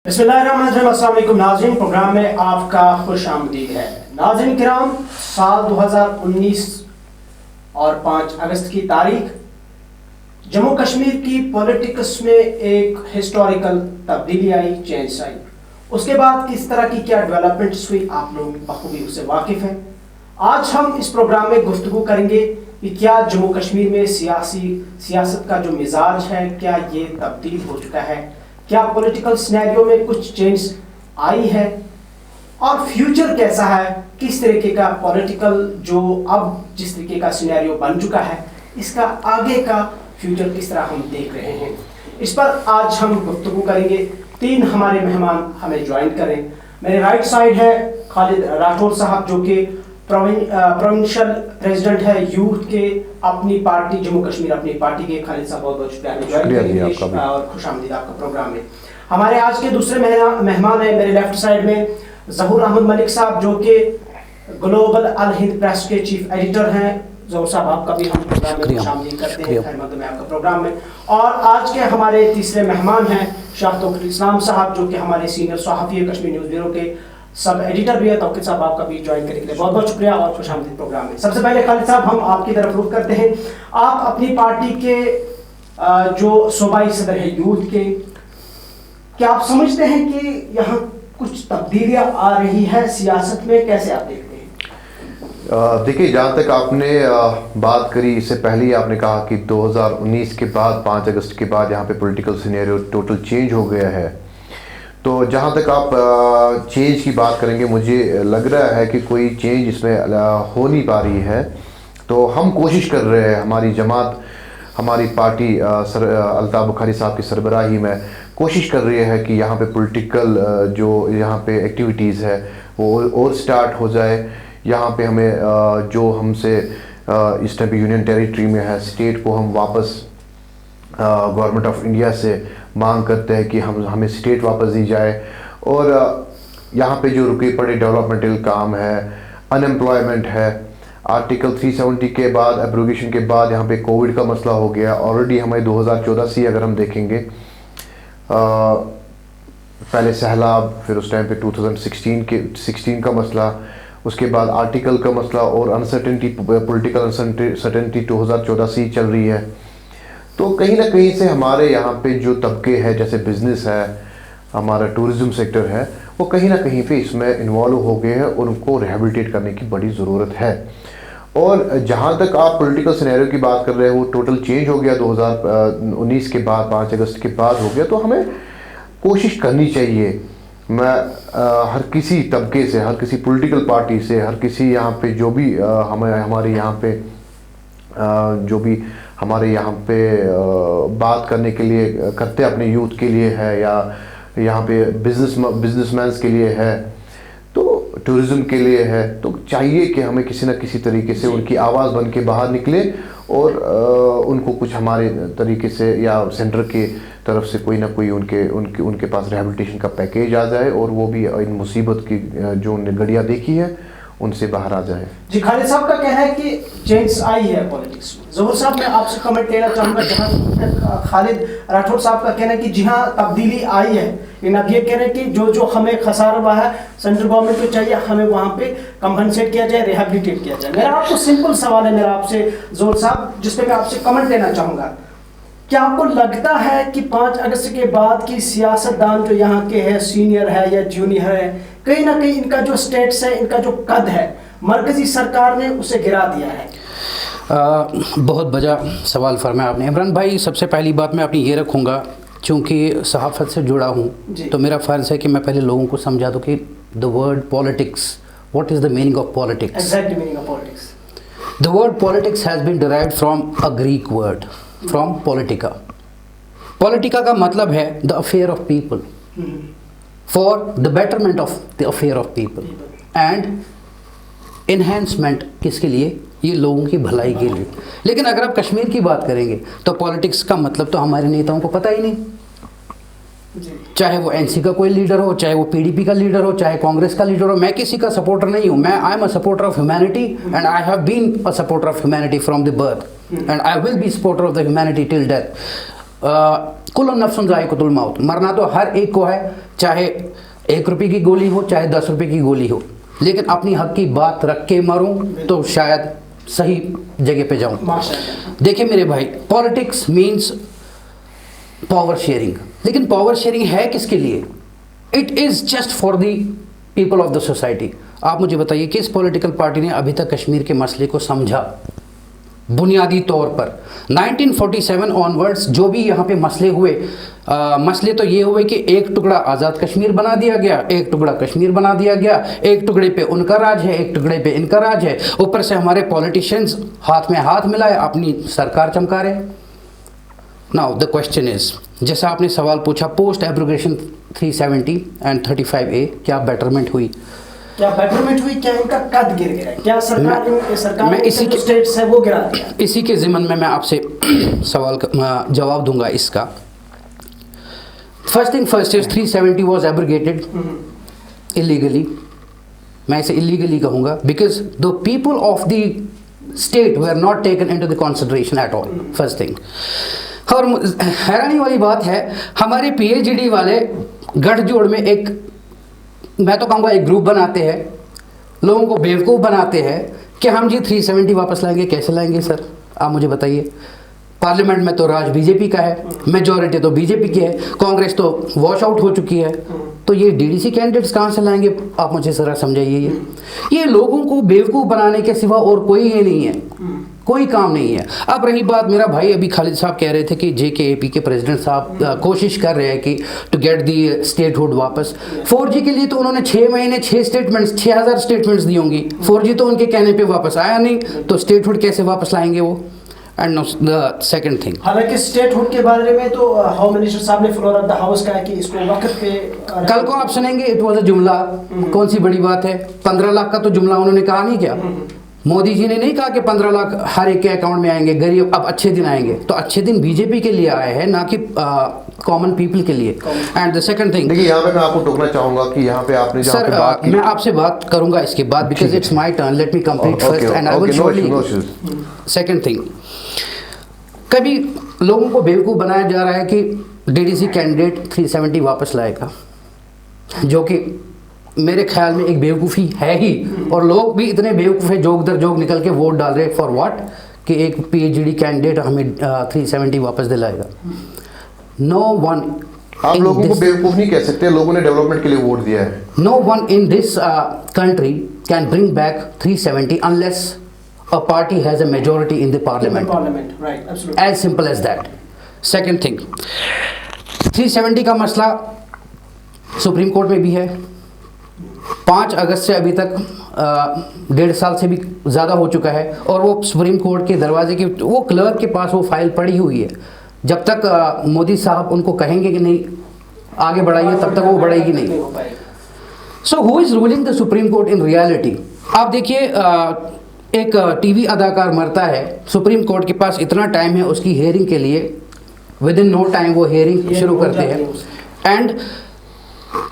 बिस्मिल्लाहिर्रहमानिर्रहीम। अस्सलाम वालेकुम नाज़रीन, प्रोग्राम में आपका खुश आमदीद है। नाज़रीन किराम, साल 2019 और 5 अगस्त की तारीख जम्मू कश्मीर की पॉलिटिक्स में एक हिस्टोरिकल तब्दीली आई, चेंज आई। उसके बाद किस तरह की क्या डेवलपमेंट्स हुई, आप लोग बखूबी उससे वाकिफ हैं। आज हम इस प्रोग्राम में गुफ्तगू करेंगे कि क्या जम्मू कश्मीर में सियासत का जो मिजाज है, क्या ये तब्दील हो चुका है, क्या पॉलिटिकल सिनेरियो में कुछ चेंज आई है और फ्यूचर कैसा है, किस तरीके का पॉलिटिकल जो अब जिस तरीके का सिनेरियो बन चुका है, इसका आगे का फ्यूचर किस तरह हम देख रहे हैं। इस पर आज हम गुफ्तगू करेंगे। 3 हमारे मेहमान हमें ज्वाइन करें। मेरे राइट साइड है खालिद राठौर साहब, जो कि प्रोविंशियल प्रेसिडेंट है यूथ के, अपनी पार्टी जम्मू कश्मीर अपनी पार्टी के। खालिद साहब बहुत बहुत शुक्रिया और खुशामदीद आपका प्रोग्राम में। हमारे आज के दूसरे मेहमान है मेरे लेफ्ट साइड में ज़हूर अहमद मलिक साहब, जो कि ग्लोबल अल हिंद प्रेस के चीफ एडिटर हैं। ज़हूर साहब आपका भी हम प्रोग्राम में शामिल करते हैं, खैर में आपका प्रोग्राम में। और आज के हमारे तीसरे मेहमान हैं शाह तौक़ीर इस्लाम साहब, जो कि हमारे सीनियर सहाफ़ी है, कश्मीर न्यूज़ ब्यूरो के सब एडिटर भी है। तौक़ीर साहब आपका भी ज्वाइन करने के लिए बहुत बहुत शुक्रिया और खुशामदीद प्रोग्राम में। सबसे पहले खालिद साहब, हम आपकी तरफ रुख करते हैं। आप अपनी पार्टी के जो सूबाई सदर है यूथ के, क्या आप समझते हैं कि यहाँ कुछ तब्दीलियाँ आ रही है सियासत में, कैसे आप देखते हैं? देखिए, जहाँ तक आपने बात करी, इससे पहले ही आपने कहा कि 2019 के बाद 5 अगस्त के बाद यहाँ पे पॉलिटिकल सिनेरियो टोटल चेंज हो गया है। तो जहाँ तक आप चेंज की बात करेंगे, मुझे लग रहा है कि कोई चेंज इसमें हो नहीं पा रही है। तो हम कोशिश कर रहे हैं, हमारी जमात, हमारी पार्टी अल्ताफ़ बुखारी साहब की सरबराही में कोशिश कर रही है कि यहाँ पे पॉलिटिकल जो यहाँ पे एक्टिविटीज़ है वो और स्टार्ट हो जाए। यहाँ पे हमें जो हमसे इस टाइप यूनियन टेरिटरी में है, स्टेट को हम वापस गवर्नमेंट ऑफ इंडिया से मांग करते हैं कि हमें स्टेट वापस दी जाए। और यहाँ पे जो रुके पड़े डेवलपमेंटल काम है, अनएम्प्लॉयमेंट है, आर्टिकल 370 के बाद, एब्रोगेशन के बाद यहाँ पे कोविड का मसला हो गया। ऑलरेडी हमें 2014 से अगर हम देखेंगे, पहले सहलाब, फिर उस टाइम पे 2016 का मसला, उसके बाद आर्टिकल का मसला और अनसर्टेनिटी, पॉलिटिकल अनसर्टेनिटी 2014 से ही चल रही है। तो कहीं ना कहीं से हमारे यहाँ पे जो तबके हैं, जैसे बिजनेस है, हमारा टूरिज़्म सेक्टर है, वो कहीं ना कहीं पे इसमें इन्वॉल्व हो गए हैं और उनको रिहेबिलिटेट करने की बड़ी ज़रूरत है। और जहाँ तक आप पॉलिटिकल सिनेरियो की बात कर रहे हैं, वो टोटल चेंज हो गया 2019 के बाद, 5 अगस्त के बाद हो गया। तो हमें कोशिश करनी चाहिए, मैं हर किसी तबके से, हर किसी पॉलिटिकल पार्टी से, हर किसी यहाँ पे जो भी हमारे यहाँ पे जो भी हमारे यहाँ पे बात करने के लिए करते अपने यूथ के लिए है, या यहाँ पे बिजनेसमैन के लिए है, तो टूरिज़्म के लिए है, तो चाहिए कि हमें किसी न किसी तरीके से उनकी आवाज़ बन के बाहर निकले और उनको कुछ हमारे तरीके से या सेंटर के तरफ से कोई ना कोई उनके पास रिहेबिलिटेशन का पैकेज आ जाए और वो भी इन मुसीबत की जो उन्होंने घड़ियाँ देखी है उनसे बाहर आ जाए। जी, खालिद साहब का कहना है कि चेंज आई है पॉलिटिक्स में। ज़हूर साहब, मैं आपसे कमेंट लेना चाहूँगा। जहाँ खालिद राठौर साहब का कहना है कि जी हाँ, तब्दीली आई है, लेकिन अब ये कह रहे हैं कि जो हमें खसारा हुआ है सेंट्रल गवर्नमेंट को चाहिए हमें वहाँ पे कंपनसेट किया जाए, रिहेबिलिटेट किया जाए। मेरा आपको सिंपल सवाल है मेरा आपसे ज़हूर साहब, जिस पर मैं आपसे कमेंट लेना चाहूँगा। क्या आपको लगता है कि 5 अगस्त के बाद की सियासतदान जो यहाँ के हैं, सीनियर है या जूनियर है, कहीं ना कहीं इनका जो स्टेट्स है, इनका जो कद है, मरकजी सरकार ने उसे गिरा दिया है? बहुत बड़ा सवाल फरमाया आपने इमरान भाई। सबसे पहली बात मैं अपनी ये रखूँगा, चूँकि सहाफ़त से जुड़ा हूँ, तो मेरा फ़र्ज़ है कि मैं पहले लोगों को समझा दूँ कि the word politics, what is the meaning of politics? Exact meaning of politics. The word politics has been derived from a Greek word, from politica. Politica का मतलब है the affair of people, for the betterment of the affair of people and enhancement, किसके लिए? ये लोगों की भलाई के लिए। लेकिन अगर आप कश्मीर की बात करेंगे तो पॉलिटिक्स का मतलब तो हमारे नेताओं को पता ही नहीं। चाहे वो एनसी का कोई लीडर हो, चाहे वो पीडीपी का लीडर हो, चाहे कांग्रेस का लीडर हो, मैं किसी का सपोर्टर नहीं हूँ। मैं I am a supporter of humanity and I have been a supporter of humanity from the birth and I will be supporter of the humanity till death. कुल नफ्सुन ज़ाइक़तुल मौत, मरना तो हर एक को है, चाहे 1 रुपये की गोली हो चाहे 10 रुपये की गोली हो, लेकिन अपनी हक की बात रख के मरूं तो शायद सही जगह पे जाऊं। देखिए मेरे भाई, पॉलिटिक्स मीन्स पावर शेयरिंग, लेकिन पावर शेयरिंग है किसके लिए? It is just for the people of the society. आप मुझे बताइए किस पॉलिटिकल पार्टी ने अभी तक कश्मीर के मसले को समझा बुनियादी तौर पर? 1947 ऑनवर्ड्स जो भी यहाँ पे मसले हुए, मसले तो ये हुए कि एक टुकड़ा आज़ाद कश्मीर बना दिया गया, एक टुकड़ा कश्मीर बना दिया गया, एक टुकड़े पे उनका राज है, एक टुकड़े पे इनका राज है, ऊपर से हमारे पॉलिटिशियंस हाथ में हाथ मिलाए अपनी सरकार चमका रहे। नाउ द क्वेश्चन इज, जैसा आपने सवाल पूछा, पोस्ट एब्रोगेशन 370 एंड 35A क्या बेटरमेंट हुई? क्या बेटरमेंट हुई? क्या इनका कद गिर गया? क्या सरकार मैं इसी के स्टेट्स है वो गिरा दिया? इसी के ज़िमन में मैं आपसे सवाल का जवाब दूंगा इसका। First thing first is 370 was abrogated illegally. मैं इसे इलीगली कहूँगा because the people of the state were not taken into the consideration at all, first thing. और हैरानी वाली बात है, हमारे PhD वाले गठजोड़ में एक, मैं तो कहूँगा एक ग्रुप बनाते हैं, लोगों को बेवकूफ़ बनाते हैं कि हम जी 370 वापस लाएंगे। कैसे लाएंगे सर, आप मुझे बताइए। पार्लियामेंट में तो राज बीजेपी का है, मेजॉरिटी तो बीजेपी की है, कांग्रेस तो वॉश आउट हो चुकी है, तो ये DDC कैंडिडेट्स कहाँ से लाएंगे? आप मुझे ज़रा समझाइए। ये लोगों को बेवकूफ़ बनाने के सिवा और कोई ये नहीं है, कोई काम नहीं है। अब रही बात, मेरा भाई अभी खालिद साहब कह रहे थे कि JKAP के प्रेसिडेंट साहब कोशिश कर रहे हैं कि टू गेट दी स्टेटहुड वापस। 4G के लिए तो उन्होंने 6 महीने 6 स्टेटमेंट्स 6000 स्टेटमेंट्स दी होंगी। 4G तो उनके कहने पे वापस आया नहीं, तो स्टेटहुड कैसे वापस लाएंगे वो? एंड द सेकंड थिंग, हालांकि स्टेटहुड के बारे में तो होम मिनिस्टर साहब ने फ्लोर ऑफ द हाउस कहा कि इसको वक्त पे कल को आप सुनेंगे इट वाज अ जुमला। कौन सी बड़ी बात है? 15 लाख का तो जुमला उन्होंने कहा नहीं क्या? मोदी जी ने नहीं कहा कि 15 लाख हर एक के अकाउंट में आएंगे, गरीब अब अच्छे दिन आएंगे। तो अच्छे दिन बीजेपी के लिए आए हैं, ना कि कॉमन पीपल के लिए। एंड द सेकंड थिंग, देखिए यहाँ पे मैं आपको टोकना चाहूंगा कि यहाँ पे आपने जहाँ पे बात की, मैं आपसे बात करूंगा इसके बाद, because it's my turn, let me complete first and I will surely. Second thing, कभी लोगों को बेवकूफ़ बनाया जा रहा है कि DDC कैंडिडेट 370 वापस लाएगा, जो कि मेरे ख्याल में एक बेवकूफ़ी है ही, और लोग भी इतने बेवकूफ़ है जोग दर जोग निकल के वोट डाल रहे फॉर व्हाट, कि एक PhD कैंडिडेट हमें 370 वापस दिलाएगा। नो वन, आप लोगों को बेवकूफ़ नहीं कह सकते, लोगों ने डेवलपमेंट के लिए वोट दिया है। No one in this country can bring back 370 unless a party has a majority in the parliament. Right, absolutely. As simple as that. Second thing, 370 का मसला सुप्रीम कोर्ट में भी है। 5 अगस्त से अभी तक 1.5 साल से भी ज़्यादा हो चुका है, और वो सुप्रीम कोर्ट के दरवाजे के वो क्लर्क के पास वो फाइल पड़ी हुई है। जब तक मोदी साहब उनको कहेंगे कि नहीं आगे बढ़ाइए, तब तक वो बढ़ेगी नहीं। So who is ruling the supreme court in reality? आप देखिए, एक TV अदाकार मरता है, सुप्रीम कोर्ट के पास इतना टाइम है उसकी हेयरिंग के लिए, विद इन नो टाइम वो हेयरिंग शुरू करते हैं। एंड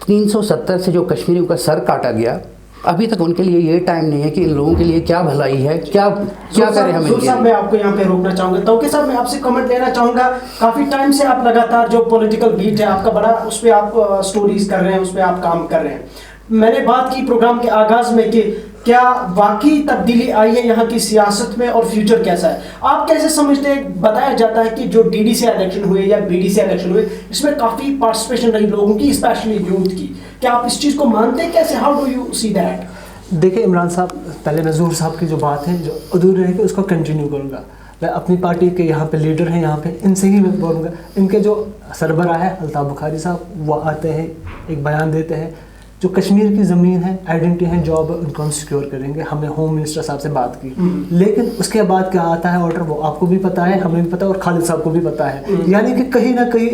370 से जो कश्मीरियों का सर काटा गया, अभी तक उनके लिए ये टाइम नहीं है कि इन लोगों के लिए क्या भलाई है, क्या करें हम इनके लिए। मैं आपको यहाँ पे रोकना चाहूँगा, तौकीर साहब मैं आपसे कमेंट लेना चाहूँगा। काफ़ी टाइम से आप लगातार जो पॉलिटिकल बीट है आपका बड़ा, उस पर आप स्टोरीज कर रहे हैं, उस पर आप काम कर रहे हैं। मैंने बात की प्रोग्राम के आगाज में कि क्या वाकई तब्दीली आई है यहाँ की सियासत में, और फ्यूचर कैसा है? आप कैसे समझते हैं? बताया जाता है कि जो DDC इलेक्शन हुए या BDC इलेक्शन हुए, इसमें काफ़ी पार्टिसिपेशन रही लोगों की, स्पेशली यूथ की। क्या आप इस चीज़ को मानते हैं? कैसे, how do you see that? देखिए इमरान साहब, पहले मैं ज़हूर साहब की जो बात है जो अधूरी रहेगी उसको कंटिन्यू करूँगा। मैं अपनी पार्टी के यहाँ पे लीडर हैं, यहाँ पे इनसे ही मैं बोलूँगा। इनके जो सरबराह है अल्ताफ़ बुखारी साहब, वो आते हैं एक बयान देते हैं, जो कश्मीर की ज़मीन है, आइडेंटिटी है, जॉब उनको हम सिक्योर करेंगे। हमने होम मिनिस्टर साहब से बात की, लेकिन उसके बाद क्या आता है ऑर्डर, वो आपको भी पता है, हमें भी पता है, और खालिद साहब को भी पता है। यानी कि कहीं ना कहीं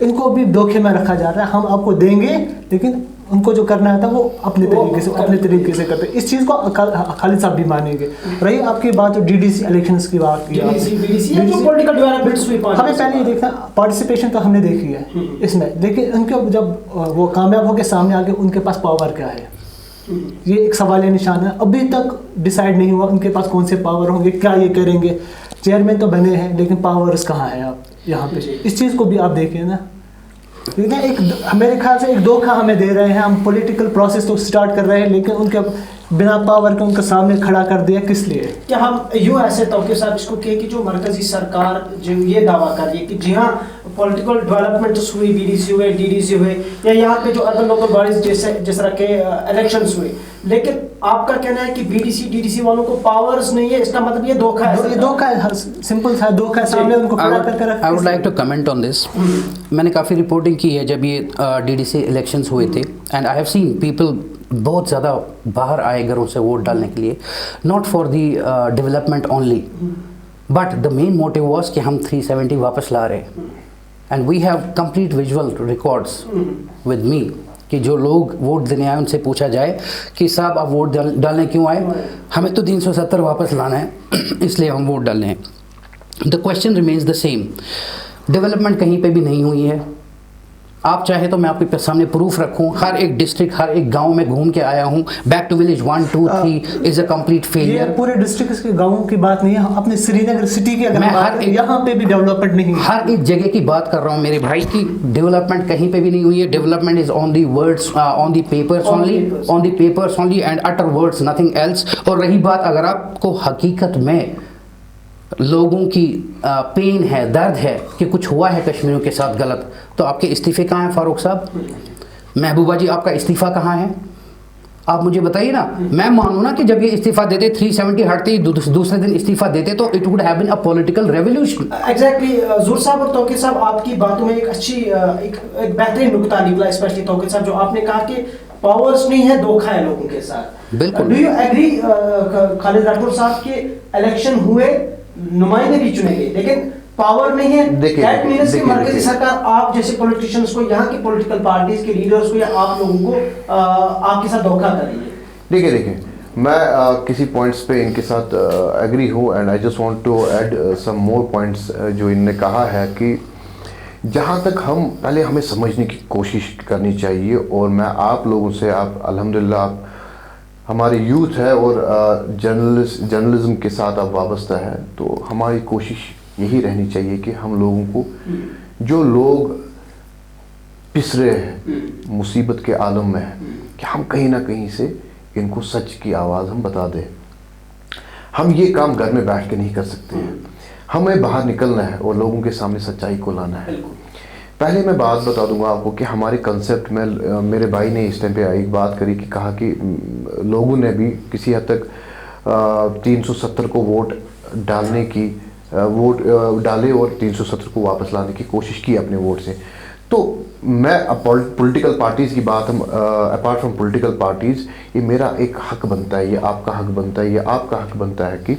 इनको भी धोखे में रखा जा रहा है। हम आपको देंगे, लेकिन उनको जो करना है था वो अपने तरीके से करते हैं। इस चीज़ को खालिद साहब भी मानेंगे। रही आपकी बात DDC इलेक्शंस की बात की, हमें पहले ये देखना, पार्टिसिपेशन तो हमने देखी है इसमें, लेकिन उनके जब वो कामयाब होकर सामने आ गए, उनके पास पावर क्या है, ये एक सवाल निशान है। अभी तक डिसाइड नहीं हुआ उनके पास कौन से पावर होंगे, क्या ये करेंगे। चेयरमैन तो बने हैं लेकिन पावर्स कहाँ है आप यहाँ पे, इस चीज़ को भी आप देखिए ना। लेकिन मेरे ख्याल से एक धोखा हमें दे रहे हैं, हम पॉलिटिकल प्रोसेस तो स्टार्ट कर रहे हैं लेकिन उनके बिना पावर के उनके सामने खड़ा कर दिया, किस लिए? क्या हम यूँ ऐसे तौके साहब इसको कहे कि जो मरकजी सरकार जो ये दावा कर रही है कि जी हाँ पॉलिटिकल डेवलपमेंट्स हुई, बीडीसी हुए, डीडीसी हुए, या यहाँ पे जो अर्बन लोकल बॉडीज जैसे जिस तरह के इलेक्शंस हुए, लेकिन आपका कहना है कि बीडीसी डीडीसी वालों को पावर्स नहीं है, इसका मतलब ये धोखा है? ये धोखा है, सिंपल सा धोखा है, सामने उनको खड़ा करके रखा। I would like to comment on this. मैंने काफ़ी रिपोर्टिंग की है जब ये डीडीसी इलेक्शंस हुए थे, and I have seen people बहुत ज़्यादा बाहर आए घरों से वोट डालने के लिए, not for the development only, but the main motive was कि हम 370 वापस ला रहे हैं। And we have complete visual records with me कि जो लोग वोट देने आए उनसे पूछा जाए कि साहब आप वोट डालने क्यों आए? हमें तो 370 वापस लाना है इसलिए हम वोट डालने हैं। The question remains the same. Development कहीं पे भी नहीं हुई है। आप चाहे तो मैं आपके सामने प्रूफ रखूं, हर एक डिस्ट्रिक्ट हर एक गांव में घूम के आया हूं। Back to village 1 2 3 is a complete ये फेलियर। पूरे डिस्ट्रिक्ट के गांवों की बात नहीं है, अपने श्रीनगर सिटी की अगर मैं बात हर करें, यहाँ पे भी डेवलपमेंट नहीं है। हर एक जगह की बात कर रहा हूं मेरे भाई की डेवलपमेंट कहीं पे भी नहीं हुई है। Development is on the words, on the papers only and utter words, nothing else. और रही बात अगर आपको हकीकत में लोगों की पेन है, दर्द है कि कुछ हुआ है कश्मीरियों के साथ गलत, तो आपके इस्तीफे कहाँ हैं फारूक साहब? महबूबा जी आपका इस्तीफा कहाँ है? आप मुझे बताइए ना। मैं मानूँ ना कि जब ये इस्तीफा देते 370 हटती दूसरे दिन इस्तीफा देते तो it would have been a political revolution. Exactly ज़ूर साहब और तौकीर साहब, आपकी बातों में एक अच्छी एक बेहतरीन नुकता निकला, स्पेशली तौकीर साहब, जो आपने कहा कि पावर्स नहीं है, धोखा है लोगों के साथ। बिल्कुल। Do you agree Khalid Rathore साहब के इलेक्शन हुए, नुमाइंदे भी चुने गए, लेकिन पावर नहीं है? दैट मीन्स कि मरकजी सरकार आप जैसे पॉलिटिशियंस को, यहाँ की पॉलिटिकल पार्टीज के लीडर्स को या आप लोगों को आपके साथ धोखा कर रही है। देखिए मैं किसी पॉइंट्स पे इनके साथ एग्री हूँ, and I just want to add some more points जो इनने कहा है कि जहाँ तक हम पहले हमें समझने की कोशिश करनी चाहिए। और मैं आप लोगों से, आप अल्हम्दुलिल्लाह आप हमारी यूथ है और जर्नलिज्म के साथ आप वाबस्ता है, तो हमारी कोशिश यही रहनी चाहिए कि हम लोगों को, जो लोग पिस रहे हैं, मुसीबत के आलम में हैं, कि हम कहीं ना कहीं से इनको सच की आवाज़ हम बता दें। हम ये काम घर में बैठ के नहीं कर सकते हैं, हमें बाहर निकलना है और लोगों के सामने सच्चाई को लाना है। पहले मैं बात बता दूंगा आपको कि हमारे कंसेप्ट में मेरे भाई ने इस टाइम पे एक बात करी कि कहा कि लोगों ने भी किसी हद तक 370 को वोट डालने की वोट डाले और 370 को वापस लाने की कोशिश की अपने वोट से। तो मैं पॉलिटिकल पार्टीज़ की बात, हम अपार्ट फ्रॉम पॉलिटिकल पार्टीज़, ये मेरा एक हक बनता है, ये आपका हक बनता है, ये आपका हक बनता है कि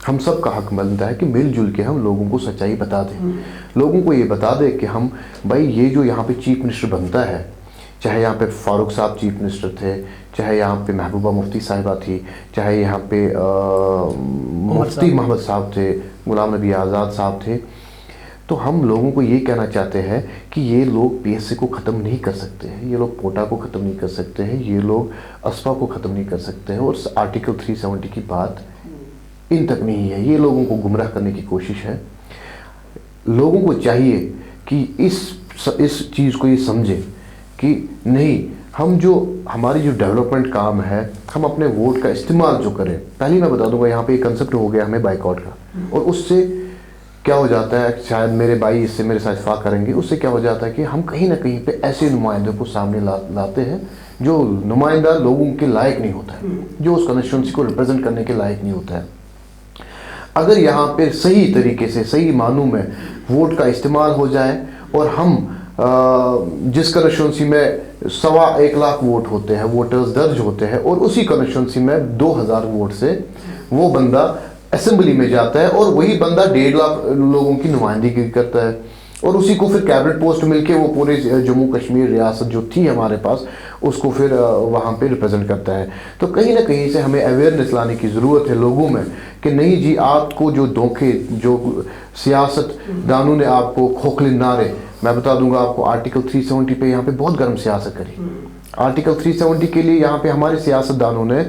हम सब का हक बनता है कि मिलजुल के हम लोगों को सच्चाई बता दें। लोगों को ये बता दें कि हम भाई ये जो यहाँ पे चीफ मिनिस्टर बनता है, चाहे यहाँ पे फारूक साहब चीफ मिनिस्टर थे, चाहे यहाँ पे महबूबा मुफ्ती साहिबा थी, चाहे यहाँ पे मुफ्ती मोहम्मद साहब थे, गुलाम नबी आज़ाद साहब थे, तो हम लोगों को ये कहना चाहते हैं कि ये लोग पीएससी को ख़त्म नहीं कर सकते हैं, ये लोग कोटा को ख़त्म नहीं कर सकते हैं, ये लोग असफा को ख़त्म नहीं कर सकते हैं, और आर्टिकल 370 की बात इन तक नहीं है। ये लोगों को गुमराह करने की कोशिश है। लोगों को चाहिए कि इस चीज़ को ये समझें कि नहीं, हम जो हमारी जो डेवलपमेंट काम है, हम अपने वोट का इस्तेमाल जो करें। पहले मैं बता दूंगा, यहाँ पे एक कंसेप्ट हो गया हमें बाइकआउट का, और उससे क्या हो जाता है, शायद मेरे भाई इससे मेरे साथ इत्तेफाक करेंगे, उससे क्या हो जाता है कि हम कहीं ना कहीं पे ऐसे नुमाइंदों को सामने लाते हैं जो नुमाइंदा लोगों के लायक नहीं होता है, जो उस कॉन्स्टिट्यूंसी को रिप्रेजेंट करने के लायक नहीं होता है। अगर यहाँ पे सही तरीके से, सही मानों में वोट का इस्तेमाल हो जाए, और हम जिस कॉन्स्टिट्यूंसी में 1.25 लाख वोट होते हैं, वोटर्स दर्ज होते हैं, और उसी कॉन्स्टिट्यूंसी में 2000 वोट से वो बंदा असेंबली में जाता है, और वही बंदा 1.5 लाख लोगों की नुमाइंदगी करता है, और उसी को फिर कैबिनेट पोस्ट मिलके वो पूरे जम्मू कश्मीर रियासत जो थी हमारे पास, उसको फिर वहाँ पे रिप्रेजेंट करता है। तो कहीं ना कहीं से हमें अवेयरनेस लाने की ज़रूरत है लोगों में कि नहीं जी, आपको जो धोखे, जो सियासत दानों ने आपको खोखले नारे, मैं बता दूंगा आपको, आर्टिकल 370 पे यहाँ पे बहुत गर्म सियासत करी। आर्टिकल 370 के लिए यहाँ पे हमारे सियासतदानों ने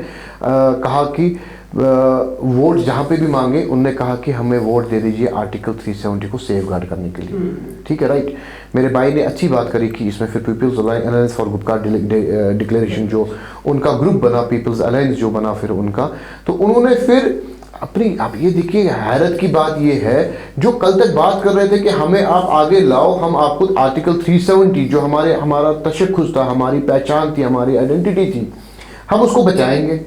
कहा कि वोट जहाँ पे भी मांगे उनने कहा कि हमें वोट दे दीजिए आर्टिकल 370 को सेफ गार्ड करने के लिए। ठीक है, राइट। मेरे भाई ने अच्छी बात करी कि इसमें फिर people's alliance for Gupkar declaration जो उनका ग्रुप बना, पीपल्स अलायंस जो बना फिर उनका, तो उन्होंने फिर अपनी, अब ये देखिए हैरत की बात ये है, जो कल तक बात कर रहे थे कि हमें आप आगे लाओ, हम आपको आर्टिकल 370 जो हमारा तशख्खुस था, हमारी पहचान थी, हमारी आइडेंटिटी थी, हम उसको बचाएंगे,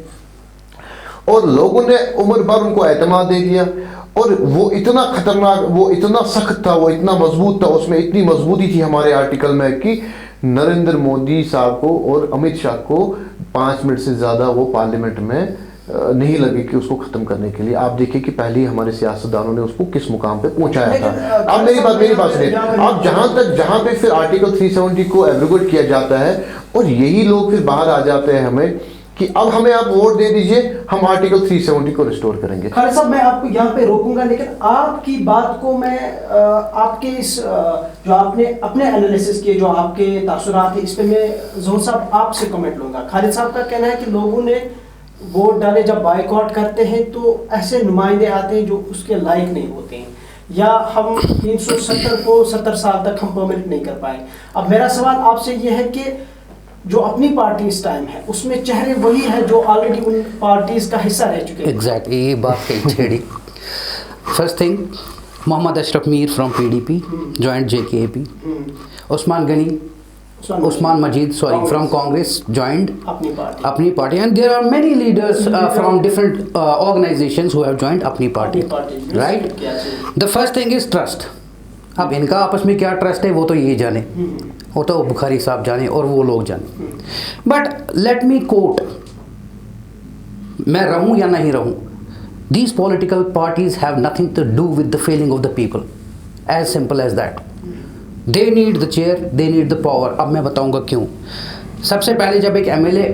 और लोगों ने उम्र भर उनको एतमाद दे दिया। और वो इतना खतरनाक, वो इतना सख्त था, वो इतना मजबूत था, उसमें इतनी मजबूती थी हमारे आर्टिकल में कि नरेंद्र मोदी साहब को और अमित शाह को 5 मिनट से ज़्यादा वो पार्लियामेंट में नहीं लगे कि उसको खत्म करने के लिए। आप देखिए कि पहले ही हमारे सियासतदानों ने उसको किस मुकाम पे पहुंचाया था। अब मेरी बात सुनिए, अब जहां पे फिर आर्टिकल 370 को एब्रोगेट किया जाता है और यही लोग फिर बाहर आ जाते हैं हमें कि अब हमें आप वोट दे दीजिए, हम आर्टिकल 370 को रिस्टोर करेंगे। खालिद साहब, मैं आपको यहाँ पे रोकूंगा, लेकिन आपकी बात को मैं आपके इस जो आपने अपने एनालिसिस किए, जो आपके तासुरात है, इस पे मैं ज़ोहर साहब आपसे कमेंट लूंगा। खालिद साहब का कहना है कि लोगों ने वोट डाले, जब बाइकआउट करते हैं तो ऐसे नुमाइंदे आते हैं जो उसके लायक नहीं होते हैं, या हम 370 को 70 साल तक हम परमिट नहीं कर पाए। अब मेरा सवाल आपसे ये है कि जो अपनी पार्टी इस टाइम है उसमें चेहरे वही है जो ऑलरेडी उन पार्टीज का हिस्सा रह चुके हैं। एग्जैक्टली, ये बात कही छेड़ी। First thing, Mohammad Ashraf Mir from PDP joint JKAP, Usman Ghani, Usman Majid, from Congress joined अपनी party, and there are many leaders from different organizations who have joined अपनी party, right? The first thing is trust. अब इनका आपस में क्या ट्रस्ट है वो तो ये जाने, वो तो बुखारी साहब जाने और वो लोग जाने। बट लेट मी कोट, मैं रहूं या नहीं रहूं, these political parties have nothing to do with the feeling of the people, as simple as that. They need the chair, they need the power. अब मैं बताऊंगा क्यों। सबसे पहले जब एक एमएलए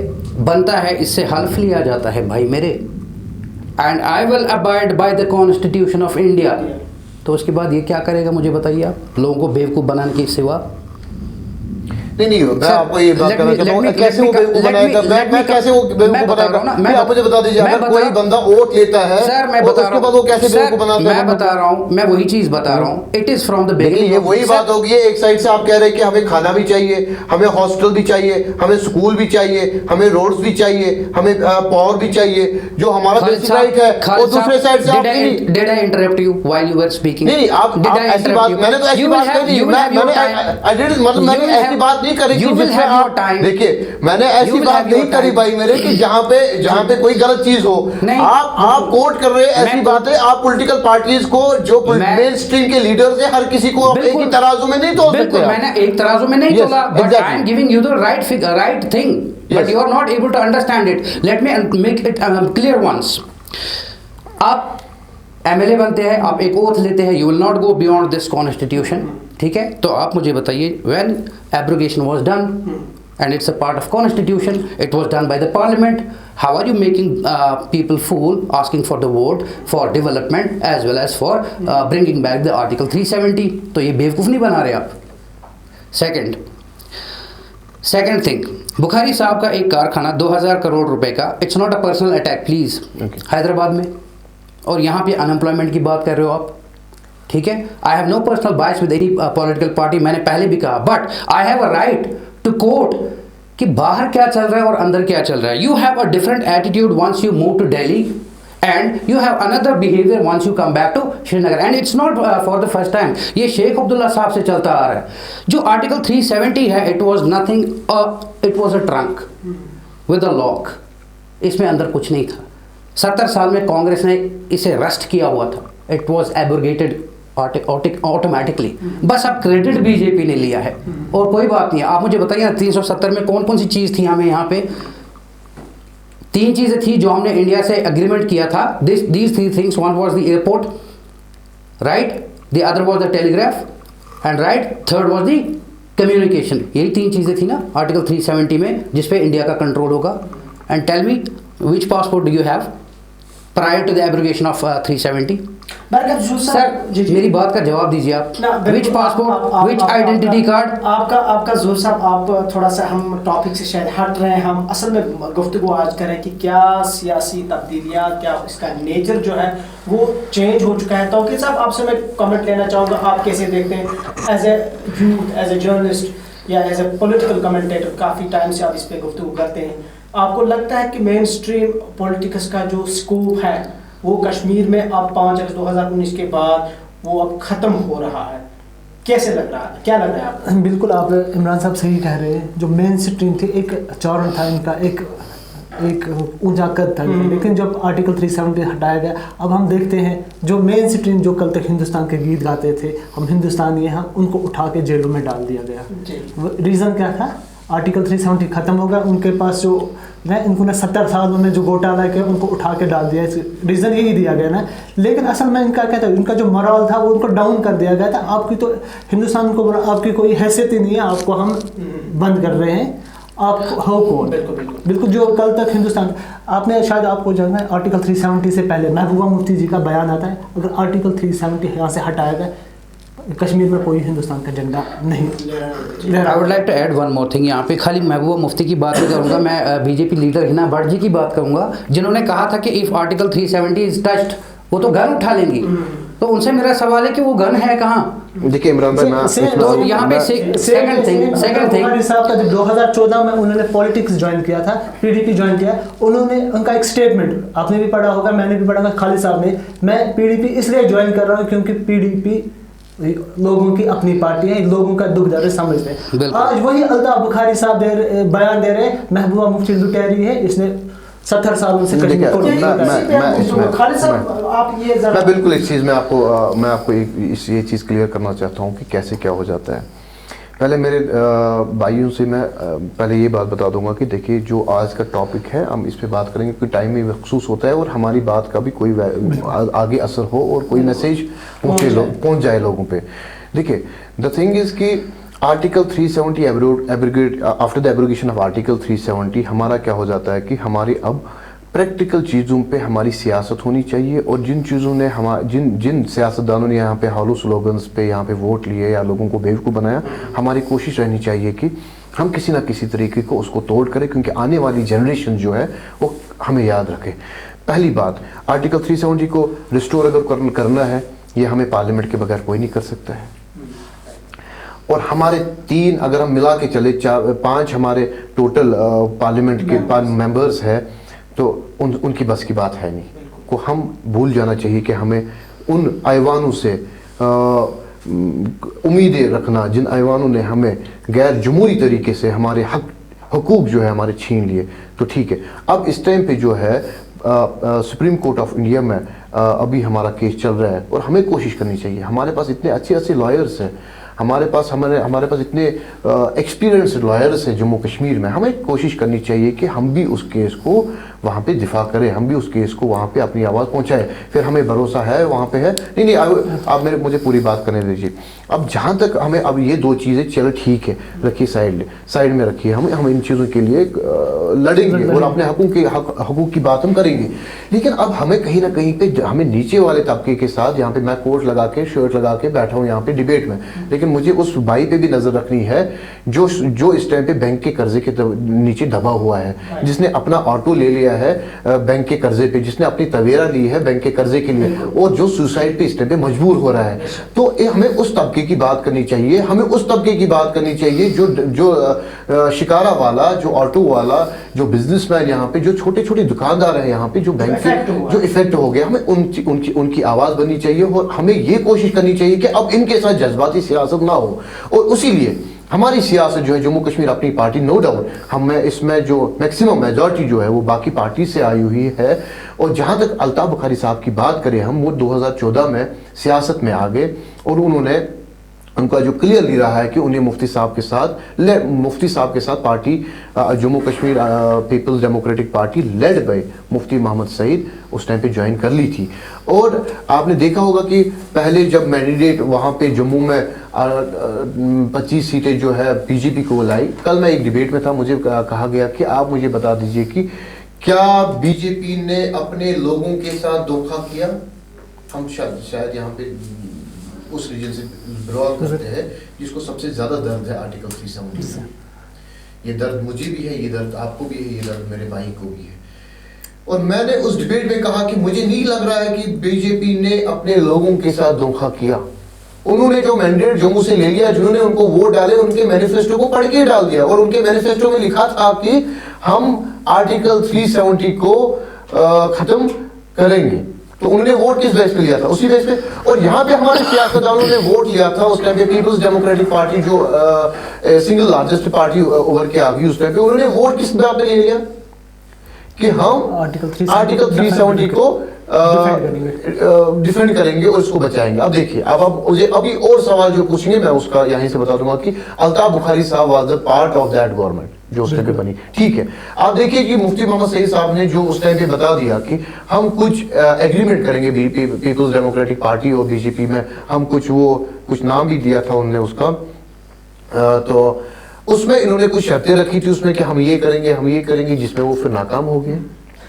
बनता है इससे हल्फ लिया जाता है भाई मेरे, and I will abide by the constitution of India, तो उसके बाद ये क्या करेगा मुझे बताइए आप, लोगों को बेवकूफ़ बनाने की सिवा। नहीं, मैं आपको ये बात करना चाहता हूँ, कैसे वो बेवकूफ बनाएगा, मैं कैसे वो बेवकूफ बनाएगा, मैं आप मुझे बता दीजिए। अगर कोई बंदा वोट लेता है सर, मैं बता रहा हूँ, वो कैसे बेवकूफ बनाता है, मैं बता रहा हूँ, मैं वही चीज बता रहा हूँ। It is from the beginning. ये वही बात होगी, एक साइड से आप कह रहे हैं कि हमें खाना भी चाहिए, हमें हॉस्टल भी चाहिए, हमें स्कूल भी चाहिए, हमें रोड्स भी चाहिए, हमें पावर भी चाहिए, जो हमारा बेसिक राइट है, और दूसरे साइड से आप did I interrupt you while you were speaking? नहीं, आप ऐसी बात, मैंने तो ऐसी बात नहीं, मैंने ऐसी बात नहीं करी। देखिए, मैंने ऐसी बात नहीं करी भाई मेरे कि जहाँ पे कोई गलत चीज हो। आप कोट कर रहे हैं ऐसी बातें, आप पॉलिटिकल पार्टीज को जो मेन स्ट्रीम के लीडर्स हैं, हर किसी को आप एक ही तराजू में नहीं तोल सकते। मैंने एक तराजू में नहीं तोला, but I am giving you the right figure, right thing, but you are not able to understand it. Let me make it clear once. आप एमएलए बनते हैं, आप एक ओथ लेते हैं, you will not go beyond this constitution, ठीक है? तो आप मुझे बताइए, when abrogation was done and it's a part of constitution, it was done by the parliament, how are you making people fool asking for the vote for development as well as for bringing back the article 370? तो ये बेवकूफ़ नहीं बना रहे आप। second thing, Bukhari साहब का एक कारखाना 2000 करोड़ रुपए का, it's not a personal attack please, Hyderabad में, और यहाँ पे अनएम्प्लॉयमेंट की बात कर रहे हो आप, ठीक है? I have no personal bias with any political party, मैंने पहले भी कहा, but I have a right to quote कि बाहर क्या चल रहा है और अंदर क्या चल रहा है। You have a different attitude once you move to Delhi, and you have another behaviour once you come back to Srinagar, and it's not for the first time. ये शेख अब्दुल्ला साहब से चलता आ रहा है। जो आर्टिकल 370 है, it was nothing, it was a trunk with a lock, इसमें अंदर कुछ नहीं था। 70 साल में कांग्रेस ने इसे रस्ट किया हुआ था, इट वॉज एब्रोगेटेड ऑटोमेटिकली, बस अब क्रेडिट बीजेपी ने लिया है और कोई बात नहीं है। आप मुझे बताइए 370 में कौन कौन सी चीज़ थी हमें यहाँ पे? 3 चीज़ें थी जो हमने इंडिया से एग्रीमेंट किया था, these 3 things, one was the airport, right, the other was the telegraph, and right, third was the communication। यही 3 चीज़ें थी ना आर्टिकल 370 में, जिसपे इंडिया का कंट्रोल होगा। And tell me, which passport do you have? prior to the abrogation of 370. बरकत juice sir मेरी बात का जवाब दीजिए आप. Which passport, which identity card? आपका जोर साहब, आप थोड़ा सा हम टॉपिक से शायद हट रहे हैं. हम असल में गुफ्तगू आज करें कि क्या सियासी तब्दीलियाँ, क्या इसका नेचर जो है वो चेंज हो चुका है. तौकीर साहब आपसे मैं कमेंट लेना चाहूँगा, आप कैसे देखते हैं as a youth, as a journalist या एज ए पॉलिटिकल कमेंटेटर, काफ़ी टाइम से आप इस पर गुफ्तगू करते हैं. आपको लगता है कि मेन स्ट्रीम पॉलिटिक्स का जो स्कोप है वो कश्मीर में अब 5 अगस्त 2019 के बाद वो अब ख़त्म हो रहा है? कैसे लग रहा है, क्या लग रहा है आपको? बिल्कुल आप इमरान साहब सही कह रहे हैं. जो मेन स्ट्रीम थी, एक चौरन था इनका, एक ऊंचा कद था, लेकिन जब आर्टिकल 370 हटाया गया, अब हम देखते हैं जो मेन स्ट्रीम जो कल तक हिंदुस्तान के गीत गाते थे, हम हिंदुस्तानी यहाँ, उनको उठा के जेलों में डाल दिया गया. रीज़न क्या था? आर्टिकल 370 ख़त्म हो गया. उनके पास जो है, इनको 70 सालों में जो घोटाला किया उनको उठा के डाल दिया. रीज़न यही दिया गया ना. लेकिन असल में इनका क्या था, इनका जो मोरल था वो उनको डाउन कर दिया गया था. आपकी तो हिंदुस्तान को, आपकी कोई हैसियत ही नहीं है, आपको हम बंद कर रहे हैं, आप हो कौन? बिल्कुल जो कल तक हिंदुस्तान, आपने शायद आपको जाना है आर्टिकल 370 से पहले महबूबा मुफ्ती जी का बयान आता है, अगर आर्टिकल 370 यहाँ से हटाया गया, कश्मीर में कोई हिंदुस्तान का झंडा नहीं. I would like to add one more thing. यहाँ पे खाली महबूबा मुफ्ती की बात नहीं करूँगा, मैं बीजेपी लीडर हिना भट्ट जी की बात करूँगा, जिन्होंने कहा था कि इफ़ आर्टिकल 370 इज टच्ड, वो तो गन उठा लेंगी. तो उनसे मेरा सवाल है कि वो गन है कहाँ? देखिए इमरान भाई, तो यहाँ पे सेकंड थिंग साहब का जब 2014 में उन्होंने पॉलिटिक्स ज्वाइन किया था, पीडीपी ज्वाइन किया, उन्होंने उनका एक स्टेटमेंट आपने भी पढ़ा होगा, मैंने भी पढ़ा होगा, खालिद साहब ने, मैं पीडीपी इसलिए ज्वाइन कर रहा हूँ क्योंकि पीडीपी लोगों की अपनी पार्टी है, लोगों का दुख दर्द समझते हैं. आज वही अल्ताफ बुखारी साहब बयान दे रहे हैं, महबूबा मुफ्ती लुटेरी है, इसने 70 सालों से मैं बिल्कुल इस चीज़ में आपको ये चीज़ क्लियर करना चाहता हूँ कि कैसे क्या हो जाता है. पहले मेरे भाइयों से मैं पहले ये बात बता दूंगा कि देखिए जो आज का टॉपिक है हम इस पे बात करेंगे क्योंकि टाइम में मखसूस होता है और हमारी बात का भी कोई आगे असर हो और कोई मैसेज पहुंच जाए लोगों पे. देखिए द थिंग इज़ कि article 370 abrogate after the abrogation of article 370 हमारा क्या हो जाता है कि हमारी अब प्रैक्टिकल चीज़ों पे हमारी सियासत होनी चाहिए और जिन चीज़ों ने जिन सियासतदानों ने यहाँ पे हॉलो स्लोगन्स पे यहाँ पे वोट लिए या लोगों को बेवकूफ़ बनाया, हमारी कोशिश रहनी चाहिए कि हम किसी ना किसी तरीके को उसको तोड़ करें क्योंकि आने वाली जनरेशन जो है वो हमें याद रखे. पहली बात, आर्टिकल 370 को रिस्टोर अगर करना है, ये हमें पार्लियामेंट के बगैर कोई नहीं कर सकता है. और हमारे 3 अगर हम मिला के चले 5 हमारे टोटल पार्लियामेंट के मेंबर्स हैं, तो उनकी बस की बात है नहीं. को हम भूल जाना चाहिए कि हमें उन ऐवानों से उम्मीदें रखना जिन ऐवानों ने हमें गैर जमहूरी तरीके से हमारे हकूक़ जो है हमारे छीन लिए. तो ठीक है, अब इस टाइम पे जो है सुप्रीम कोर्ट ऑफ इंडिया में अभी हमारा केस चल रहा है और हमें कोशिश करनी चाहिए. हमारे पास इतने अच्छे लॉयर्स हैं, हमारे पास इतने एक्सपीरियंस्ड लॉयर्स हैं जम्मू कश्मीर में. हमें कोशिश करनी चाहिए कि हम भी उस केस को वहाँ पे दिफा करें, हम भी उस केस को वहाँ पे अपनी आवाज़ पहुँचाएं. फिर हमें भरोसा है वहाँ पे है. नहीं आप मुझे पूरी बात करने दीजिए. अब जहाँ तक हमें अब ये 2 चीज़ें चलो ठीक है रखिए साइड में रखिए, हम इन चीज़ों के लिए लड़ेंगे और अपने हकूक़ की बात हम करेंगे. लेकिन अब हमें कहीं ना कहीं पे हमें नीचे वाले तबके के साथ, यहाँ पे मैं कोट लगा के शर्ट लगा के बैठा हूँ यहाँ पे डिबेट में, लेकिन मुझे उस भाई पे भी नज़र रखनी है जो इस टाइम पे बैंक के कर्जे के नीचे दबा हुआ है, जिसने अपना ऑटो ले लिया है बैंक के कर्जे पे, जिसने अपनी तवेरा ली है बैंक के कर्जे के लिए और जो सुसाइड पे इस टाइम पे मजबूर हो रहा है. तो हमें उस तबके की बात करनी चाहिए, हमें उस तबके की बात करनी चाहिए जो शिकारा वाला, जो ऑटो वाला, जो बिजनेसमैन यहाँ पे, जो छोटे छोटे दुकानदार हैं यहाँ पे, जो बैंक के जो इफेक्ट हो गया, हमें उनकी आवाज़ बननी चाहिए और हमें ये कोशिश करनी चाहिए कि अब इनके साथ जज्बाती सियासत ना हो. और उसी लिए हमारी सियासत जो है जम्मू कश्मीर अपनी पार्टी, नो डाउट हमें इसमें जो मैक्सिमम मेजॉरिटी जो है वो बाकी पार्टी से आई हुई है. और जहाँ तक अल्ताफ बुखारी साहब की बात करें, हम वो 2014 में सियासत में आ गए और उनका जो क्लियरली रहा है कि उन्हें मुफ्ती साहब के साथ party Jammu Kashmir peoples democratic party led by Mufti Mohammad Sayeed उस टाइम पे ज्वाइन कर ली थी. और आपने देखा होगा कि पहले जब मैंडेट वहाँ पे जम्मू में 25 सीटें जो है बीजेपी को लाई, कल मैं एक डिबेट में था, मुझे कहा गया कि आप मुझे बता दीजिए कि क्या बीजेपी ने अपने लोगों के साथ धोखा किया? हम शायद यहाँ पे उस रीजन से बिलोंग करते हैं जिसको सबसे ज्यादा दर्द है आर्टिकल 370 से। ये दर्द मुझे भी है, ये दर्द आपको भी है, ये दर्द मेरे भाई को भी है। और मैंने उस डिबेट में कहा कि मुझे नहीं लग रहा है कि बीजेपी ने अपने लोगों के साथ धोखा किया। उन्होंने जो मैंडेट जम्मू से ले लिया, जिन्होंने उनको वोट डाले, उनके मैनिफेस्टो को पढ़ के डाल दिया और उनके मैनिफेस्टो में लिखा था कि हम आर्टिकल 370 को खत्म करेंगे। तो उन्होंने वोट किस बेस पे लिया था? उसी बेस पे। और यहाँ पे हमारे सियासतदानों ने वोट लिया था उस टाइम पे, पीपल्स डेमोक्रेटिक पार्टी जो सिंगल लार्जेस्ट पार्टी उभर के आ गई उस टाइम पे, उन्होंने वोट किस बात पे ले लिया कि हम आर्टिकल 370 को डिफेंड करेंगे और उसको बचाएंगे। अब देखिए, अब मुझे अभी और सवाल जो पूछेंगे मैं उसका यहीं से बता दूंगा कि अल्ताफ बुखारी साहब was the part of that government जो उस टाइम पे बनी। ठीक है, आप देखिए कि मुफ्ती मोहम्मद सईद साहब ने जो उस टाइम पे बता दिया कि हम कुछ एग्रीमेंट करेंगे पीपल्स डेमोक्रेटिक पार्टी और बीजेपी में, हम कुछ नाम भी दिया था उन्होंने उसका, तो उसमें इन्होंने कुछ शर्तें रखी थी उसमें कि हम ये करेंगे, जिसमें वो फिर नाकाम हो गए।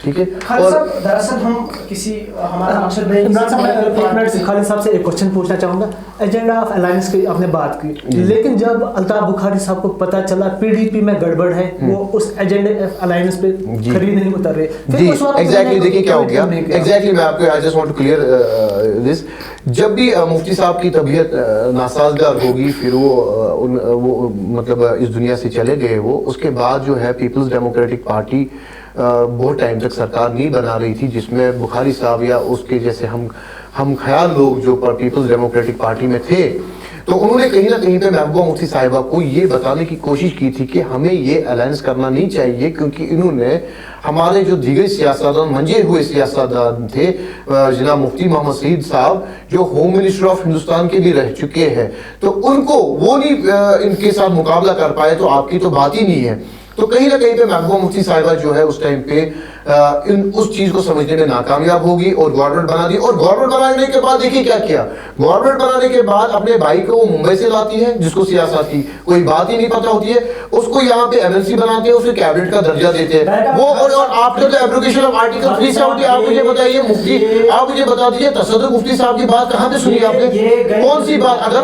ठीक है। और दरअसल हम किसी हमारा मकसद नहीं। इमरान साहब, मैं एक मिनट खालिद साहब से एक क्वेश्चन पूछना चाहूँगा। एजेंडा ऑफ अलायंस की आपने बात की, लेकिन जब अल्ताफ बुखारी साहब को पता चला पीडीपी में गड़बड़ है, वो उस एजेंडे ऑफ अलायंस पे खरी नहीं उतर रहे। जी एग्जैक्टली, देखिए क्या हो गया एग्जैक्टली, मैं आपको I just want to clear this. जब भी मुफ्ती साहब की तबीयत नासाजगार होगी, फिर वो मतलब इस दुनिया से चले गए वो, उसके बाद जो है पीपल्स डेमोक्रेटिक पार्टी बहुत टाइम तक सरकार नहीं बना रही थी, जिसमें बुखारी साहब या उसके जैसे हम ख्याल लोग जो पीपल्स डेमोक्रेटिक पार्टी में थे, तो उन्होंने कहीं ना कहीं पे महबूबा मुफ्ती साहिबा को ये बताने की कोशिश की थी कि हमें ये अलायंस करना नहीं चाहिए, क्योंकि इन्होंने हमारे जो दीगर सियासतदान, मंजे हुए सियासतदान थे, जनाब मुफ्ती मोहम्मद सईद साहब जो होम मिनिस्टर ऑफ हिंदुस्तान के भी रह चुके हैं, तो उनको वो नहीं इनके साथ मुकाबला कर पाए, तो आपकी तो बात ही नहीं है। तो कहीं ना कहीं पे महबूबा मुफ्ती साहिबा जो है उस टाइम पे उस चीज को समझने में नाकामयाब होगी और गवर्नमेंट बना दी। और गवर्नमेंट बनाने के बाद देखिए क्या किया, गवर्नमेंट बनाने के बाद अपने भाई को वो मुंबई से लाती है, जिसको सियासत की कोई बात ही नहीं पता होती है, उसको यहाँ पे एमएलसी बनाते हैं, उसे कैबिनेट का दर्जा देते हैं वो। और after the abrogation of article 370, आप मुझे बताइए मुफ्ती, आप मुझे बता दीजिए तसद्दुक मुफ्ती साहब की बात कहाँ पे सुनी आपने? कौन सी बात? अगर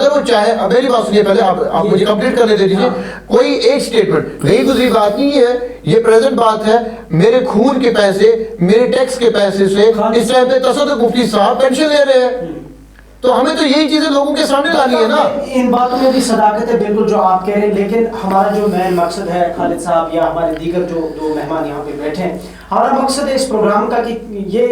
वो चाहे, मेरी बात सुनिए पहले, आप मुझे कंप्लीट करने दे दीजिए। कोई एक स्टेटमेंट नहीं, गुजरी बात नहीं है, ये प्रेजेंट बात है। मेरे खून के पैसे, मेरे टैक्स के पैसे से इस टाइम पे तसद्दुक मुफ्ती साहब पेंशन ले रहे हैं, तो हमें तो यही चीजें लोगों के सामने लानी है ना। इन बातों में भी सदाकत है बिल्कुल जो आप कह रहे हैं, लेकिन हमारा जो मेन मकसद है खालिद साहब या हमारे दीगर जो दो मेहमान यहाँ पे बैठे हैं, हमारा मकसद है इस प्रोग्राम का कि ये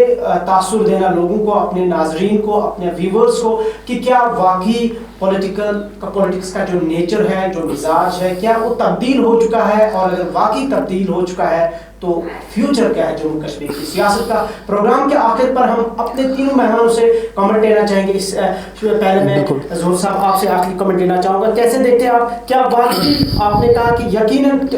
तासुर देना लोगों को, अपने नाजरीन को, अपने व्यूवर्स को, कि क्या वाकई पॉलिटिक्स का जो नेचर है, जो मिजाज है, क्या वो तब्दील हो चुका है, और अगर वाकई तब्दील हो चुका है तो फ्यूचर क्या है जम्मू कश्मीर की सियासत का। प्रोग्राम के आखिर पर हम अपने तीनों मेहमानों से कमेंट लेना चाहेंगे। इस पहले मैं ज़ोहर साहब आपसे आखिरी कमेंट लेना चाहूँगा, कैसे देखते हैं आप? क्या वाकई आपने कहा कि यकीनन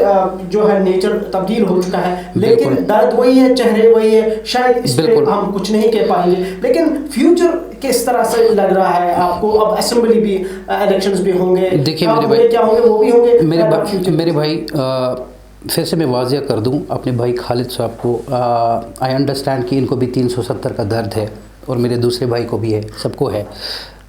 जो है नेचर तब्दील हो चुका है, लेकिन दर्द वही है, चेहरे वही है, शायद इस पर हम कुछ नहीं कह पाएंगे, लेकिन फ्यूचर किस तरह से लग रहा है आपको? अब असेंबली भी, इलेक्शंस भी होंगे, देखिए मेरे भाई, क्या होंगे वो भी होंगे। मेरे भाई फिर से मैं वाज़िया कर दूं अपने भाई खालिद साहब को, आई अंडरस्टैंड कि इनको भी 370 का दर्द है और मेरे दूसरे भाई को भी है, सबको है।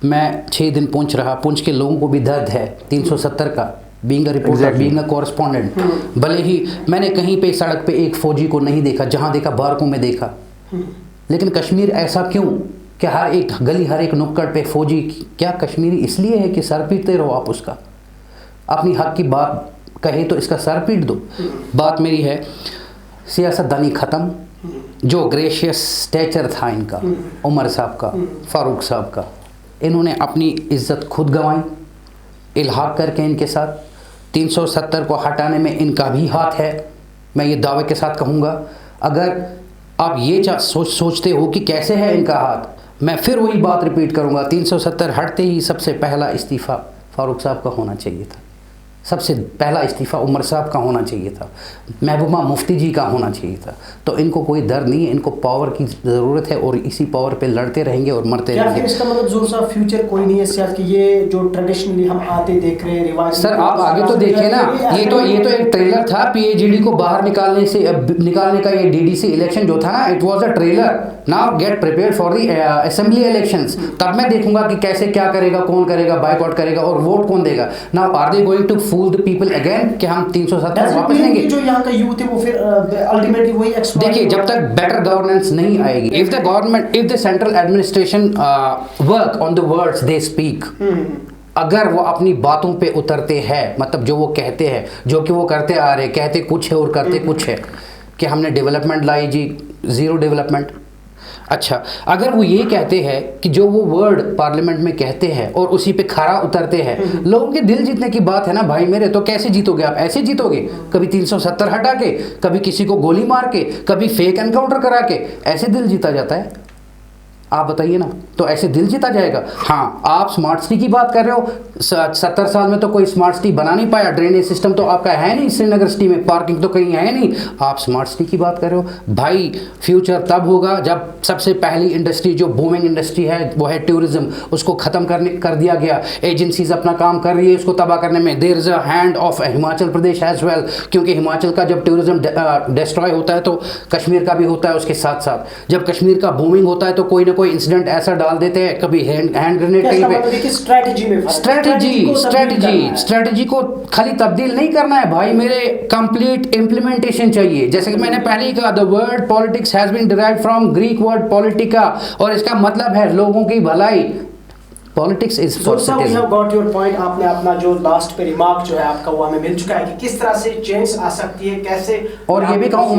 मैं 6 दिन पुंछ रहा, पुंछ के लोगों को भी दर्द है 370 का, being a reporter, being a correspondent. भले ही मैंने कहीं पे सड़क पे एक फ़ौजी को नहीं देखा, जहाँ देखा बारकों में देखा, लेकिन कश्मीर ऐसा क्यों कि हर एक गली, हर एक नुक्कड़ पे फ़ौजी? क्या कश्मीरी इसलिए है कि सर पीटते रहो आप उसका? अपनी हक की बात कहे तो इसका सर पीट दो। बात मेरी है, सियासतदानी ख़त्म, जो ग्रेशियस स्टेचर था इनका, उमर साहब का, फ़ारूक साहब का, इन्होंने अपनी इज़्ज़त खुद गंवाई इल्हाक करके इनके साथ। 370 को हटाने में इनका भी हाथ है, मैं ये दावे के साथ कहूँगा। अगर आप ये सोचते हो कि कैसे है इनका हाथ, मैं फिर वही बात रिपीट करूँगा, 370 हटते ही सबसे पहला इस्तीफ़ा फ़ारूक साहब का होना चाहिए था। सबसे पहला इस्तीफ़ा उमर साहब का होना चाहिए था, महबूबा मुफ्ती जी का होना चाहिए था। तो इनको कोई डर नहीं है, इनको पावर की ज़रूरत है और इसी पावर पे लड़ते रहेंगे और मरते क्या रहेंगे। फिर इसका मतलब ज़रूर साहब फ्यूचर कोई नहीं है सियासत की, ये जो ट्रेडिशनली हम आते देख रहे हैं रिवाज। सर आप आगे तो देखिए ना, ये तो एक ट्रेलर था पीएचडी को बाहर निकालने का। ये डीडीसी इलेक्शन जो था ना, it was a trailer. Now get prepared for the assembly elections, तब मैं देखूंगा कि कैसे क्या करेगा, कौन करेगा, बायकॉट करेगा और वोट कौन देगा। Now are they going to fool the people again कि हम 370 वापस लेंगे? जो यहाँ का यूथ है वो फिर अल्टीमेटली वही देखिए, जब तक बेटर गवर्नेंस नहीं आएगी, if the central administration work on the words they speak, अगर वो अपनी बातों पे उतरते हैं, मतलब जो वो कहते हैं, जो कि वो करते आ रहे, कहते कुछ है और करते कुछ है, कि हमने डेवलपमेंट लाई जी, ज़ीरो डेवलपमेंट। अच्छा, अगर वो ये कहते हैं कि जो वो वर्ड पार्लियामेंट में कहते हैं और उसी पे खरा उतरते हैं, लोगों के दिल जीतने की बात है ना भाई मेरे, तो कैसे जीतोगे आप? ऐसे जीतोगे, कभी 370 हटा के, कभी किसी को गोली मार के, कभी फेक एनकाउंटर करा के, ऐसे दिल जीता जाता है? आप बताइए ना, तो ऐसे दिल जीता जाएगा? हाँ, आप स्मार्ट सिटी की बात कर रहे हो, 70 साल में तो कोई स्मार्ट सिटी बना नहीं पाया, ड्रेनेज सिस्टम तो आपका है नहीं, श्रीनगर सिटी में पार्किंग तो कहीं है नहीं, आप स्मार्ट सिटी की बात कर रहे हो? भाई फ्यूचर तब होगा जब सबसे पहली इंडस्ट्री जो बूमिंग इंडस्ट्री है वो है टूरिज्म, उसको ख़त्म कर दिया गया। एजेंसीज अपना काम कर रही है इसको तबाह करने में। There is a hand of Himachal Pradesh as well, क्योंकि हिमाचल का जब टूरिज्म डिस्ट्रॉय होता है तो कश्मीर का भी होता है उसके साथ साथ। जब कश्मीर का बूमिंग होता है तो कोई ना कोई इंसिडेंट ऐसा डाल देते हैं, कभी हैंड ग्रेनेड कहीं पे। स्ट्रेटजी को खाली तब्दील नहीं करना है भाई मेरे, कंप्लीट इम्प्लीमेंटेशन चाहिए। जैसे कि मैंने पहले ही कहा, the word politics has been derived from Greek word politica, और इसका मतलब है लोगों की भलाई। Politics is for citizen. Have got your point. आपने अपना जो लास्ट पे रिमार्क जो है आपका वो हमें मिल चुका है कि किस तरह से चेंज आ सकती है, कैसे। और ये भी कहूँ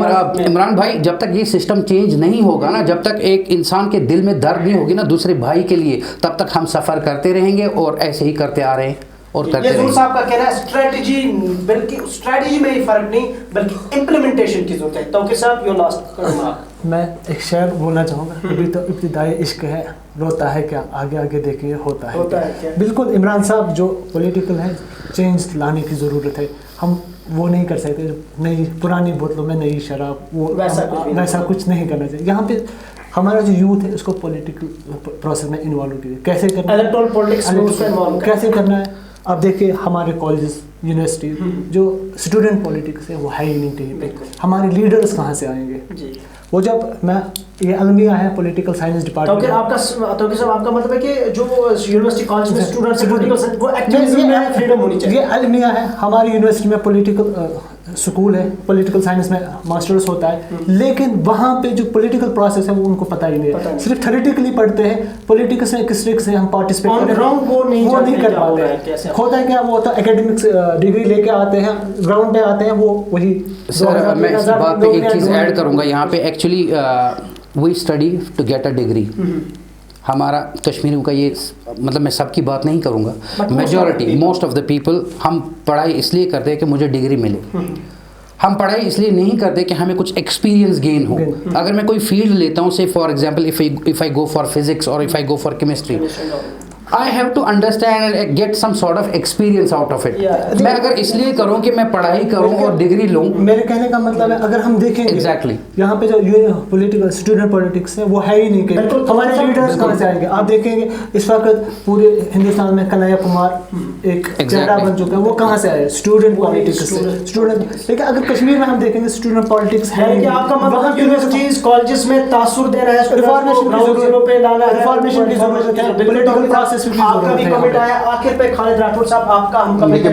इमरान भाई, जब तक ये सिस्टम चेंज नहीं होगा ना, जब तक एक इंसान के दिल में दर्द नहीं होगी ना दूसरे भाई के लिए, तब तक हम सफ़र करते रहेंगे और ऐसे ही करते आ रहे हैं और करते रहेंगे। ये साहब का कहना है स्ट्रेटजी, बल्कि स्ट्रेटजी में ही फर्क नहीं बल्कि इम्प्लीमेंटेशन की जरूरत है। तो साहब योर लास्ट रिमार्क। मैं एक शेर बोलना चाहूँगा, अभी तो इब्तिदाई इश्क है, रोता है क्या आगे आगे देखिए होता है क्या। बिल्कुल इमरान साहब, जो पॉलिटिकल है चेंज लाने की ज़रूरत है। हम वो नहीं कर सकते नई पुरानी बोतलों में नई शराब, वो वैसा कुछ नहीं करना चाहिए। यहाँ पे हमारा जो यूथ है उसको पॉलिटिकल प्रोसेस में इन्वॉल्व कीजिए। कैसे करना है, इलेक्टोरल पॉलिटिक्स में उसको इन्वॉल्व कैसे करना है। अब देखिए हमारे कॉलेजेस यूनिवर्सिटी जो स्टूडेंट पॉलिटिक्स है वो है ही नहीं कहीं पे। हमारे लीडर्स कहाँ से आएंगे जी। वो जब मैं ये अलमिया है पॉलिटिकल साइंस डिपार्टमेंट। तो आपका मतलब है कि जो यूनिवर्सिटी कॉलेज में स्टूडेंट्स पॉलिटिकल वो एक्टिविज्म में फ्रीडम होनी चाहिए। ये अलमिया है, हमारी यूनिवर्सिटी में पॉलिटिकल स्कूल है, पॉलिटिकल साइंस में मास्टर्स होता है, लेकिन वहाँ पे जो पॉलिटिकल प्रोसेस है वो उनको पता ही नहीं है। सिर्फ थ्योरेटिकली पढ़ते हैं, पॉलिटिक्स में किस तरीके से हम पार्टिसिपेट करें वो नहीं कर पाते हैं। होता है क्या, वो तो एकेडमिक्स डिग्री लेके आते हैं, ग्राउंड पे आते हैं, वो वही। सर मैं इस बात पे एक चीज़ ऐड करूँगा यहाँ पे, actually we study to get a degree. हमारा कश्मीरियों का ये, मतलब मैं सबकी बात नहीं करूँगा, majority most of the people, हम पढ़ाई इसलिए करते हैं कि मुझे डिग्री मिले। हम पढ़ाई इसलिए नहीं करते कि हमें कुछ एक्सपीरियंस गेन हो। अगर मैं कोई फील्ड लेता हूँ, say for example if I go for physics और if I go for chemistry, I have to understand and get some sort of experience out of it. मैं अगर इसलिए करूँ कि मैं पढ़ाई करूँ और डिग्री लूँ, मेरे कहने का मतलब है अगर हम देखेंगे Exactly. यहाँ पे जो पॉलिटिकल स्टूडेंट पॉलिटिक्स है वो है ही नहीं कहीं। हमारे लीडर्स कहाँ से आएंगे? आप देखेंगे इस वक्त पूरे हिंदुस्तान में कन्हैया कुमार एक चेहरा बन चुका है, वो कहाँ से आए? स्टूडेंट पॉलिटिक्स से। स्टूडेंट, लेकिन अगर कश्मीर में हम देखेंगे स्टूडेंट पॉलिटिक्स है कि आपका मतलब यूनिवर्सिटीज कॉलेजेस में तासुर दे रहा है, रिफॉर्मेशन की जरूरत है, रिफॉर्मेशन की जरूरत है, पॉलिटिकल प्रोसेस आपका भी कमेंट आया आखिर पे। खालिद राठौर साहब आपका हम कमेंट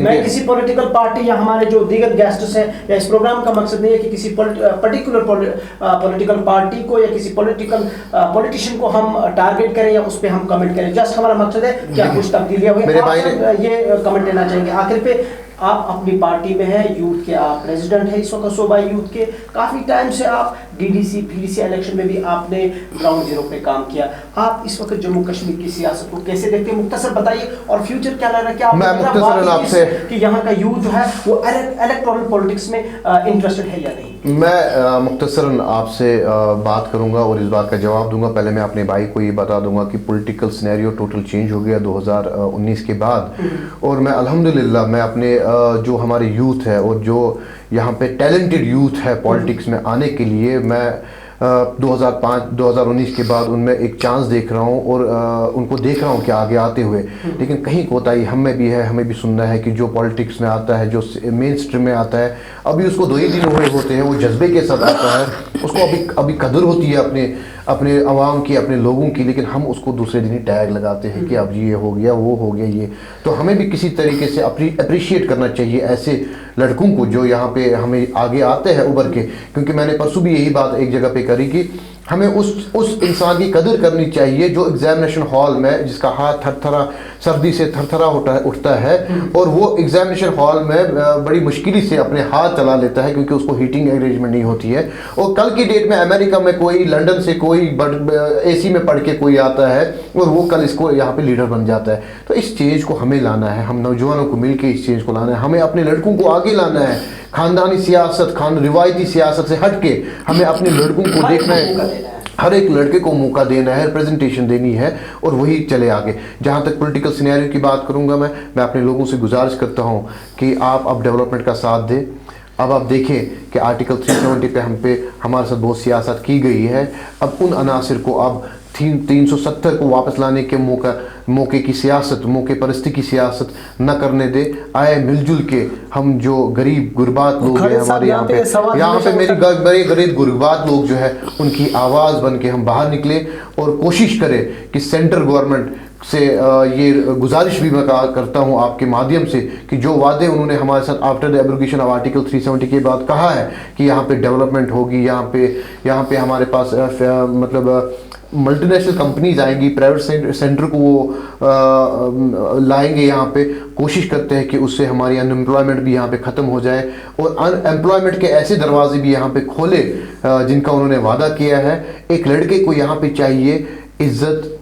मैं किसी पॉलिटिकल पार्टी या हमारे जो दीगर गेस्ट्स हैं, या इस प्रोग्राम का मकसद नहीं है कि किसी पर्टिकुलर पॉलिटिकल पार्टी को या किसी पॉलिटिशियन को हम टारगेट करें या उस पर हम कमेंट करें। जस्ट हमारा मकसद है क्या कुछ तब्दीलियां हुई, ये कमेंट लेना चाहेंगे आखिर पे। आप अपनी पार्टी में हैं, यूथ के आप प्रेसिडेंट हैं इस वक्त सूबाई यूथ के, काफ़ी टाइम से आप डीडीसी पीडीसी इलेक्शन में भी आपने ग्राउंड जीरो पे काम किया। आप इस वक्त जम्मू कश्मीर की सियासत को कैसे देखते हैं, मुख्तसर बताइए, और फ्यूचर क्या लग रहा है, क्या मैं आपको मुख्तसरन आपसे कि यहाँ का यूथ जो है वो इलेक्टोरल पॉलिटिक्स में इंटरेस्टेड है या नहीं? मैं मुख्तसरन आपसे बात करूंगा और इस बात का जवाब दूंगा। पहले मैं अपने भाई को ये बता दूंगा कि पॉलिटिकल सिनेरियो टोटल चेंज हो गया 2019 के बाद, और मैं अल्हम्दुलिल्लाह मैं अपने जो हमारे यूथ है और जो यहाँ पे टैलेंटेड यूथ है पॉलिटिक्स में आने के लिए, मैं 2019 के बाद उनमें एक चांस देख रहा हूँ और उनको देख रहा हूँ कि आगे आते हुए। लेकिन कहीं कोताही हमें भी है, हमें भी सुनना है कि जो पॉलिटिक्स में आता है, जो मेन स्ट्रीम में आता है, अभी उसको 2 ही दिन हुए होते हैं, वो जज्बे के साथ आता है, उसको अभी कदर होती है अपने अवाम की, अपने लोगों की, लेकिन हम उसको दूसरे दिन ही टैग लगाते हैं कि अब ये हो गया, वो हो गया ये। तो हमें भी किसी तरीके से अप्रिशिएट करना चाहिए ऐसे लड़कों को जो यहाँ पे हमें आगे आते हैं उभर के, क्योंकि मैंने परसों भी यही बात एक जगह पे करी कि हमें उस इंसान की कदर करनी चाहिए जो एग्जामिनेशन हॉल में, जिसका हाथ थरथरा सर्दी से थरथरा उठता है और वो एग्जामिनेशन हॉल में बड़ी मुश्किल से अपने हाथ चला लेता है क्योंकि उसको हीटिंग अरेंजमेंट नहीं होती है। और कल की डेट में अमेरिका में कोई, लंदन से कोई एसी में पढ़ के कोई आता है और वो कल इसको यहाँ पे लीडर बन जाता है। तो इस चेंज को हमें लाना है, हम नौजवानों को मिलकर इस चेंज को लाना है, हमें अपने लड़कों को आगे लाना है। खानदानी सियासत, रिवायती सियासत से हट के हमें अपने लड़कों को देखना है, हर एक लड़के को मौका देना है, रिप्रेजेंटेशन देनी है और वही चले आगे। जहाँ तक पॉलिटिकल सिनेरियो की बात करूँगा मैं अपने लोगों से गुजारिश करता हूँ कि आप अब डेवलपमेंट का साथ दें। अब आप देखें कि आर्टिकल 370 पे हमारे साथ बहुत सियासत की गई है। अब उन अनासिर को अब 370 को वापस लाने के मौके की सियासत, मौके परस्ती की सियासत न करने दे। आए मिलजुल के हम जो गरीब गुरबात लोग हैं हमारे यहाँ पे मेरे गरीब गुरबात लोग जो है उनकी आवाज़ बन के हम बाहर निकले और कोशिश करें कि सेंट्रल गवर्नमेंट से ये गुजारिश भी मैं करता हूँ आपके माध्यम से कि जो वादे उन्होंने हमारे साथ after the abrogation of article 370 के बाद कहा है कि यहाँ पे डेवलपमेंट होगी, यहाँ पे हमारे पास मतलब मल्टीनेशनल कंपनीज आएंगी, प्राइवेट सेंटर को वो लाएंगे यहाँ पे। कोशिश करते हैं कि उससे हमारी अनएम्प्लॉयमेंट भी यहाँ पे ख़त्म हो जाए और अनएम्प्लॉयमेंट के ऐसे दरवाजे भी यहाँ पे खोले जिनका उन्होंने वादा किया है। एक लड़के को यहाँ पे चाहिए इज्जत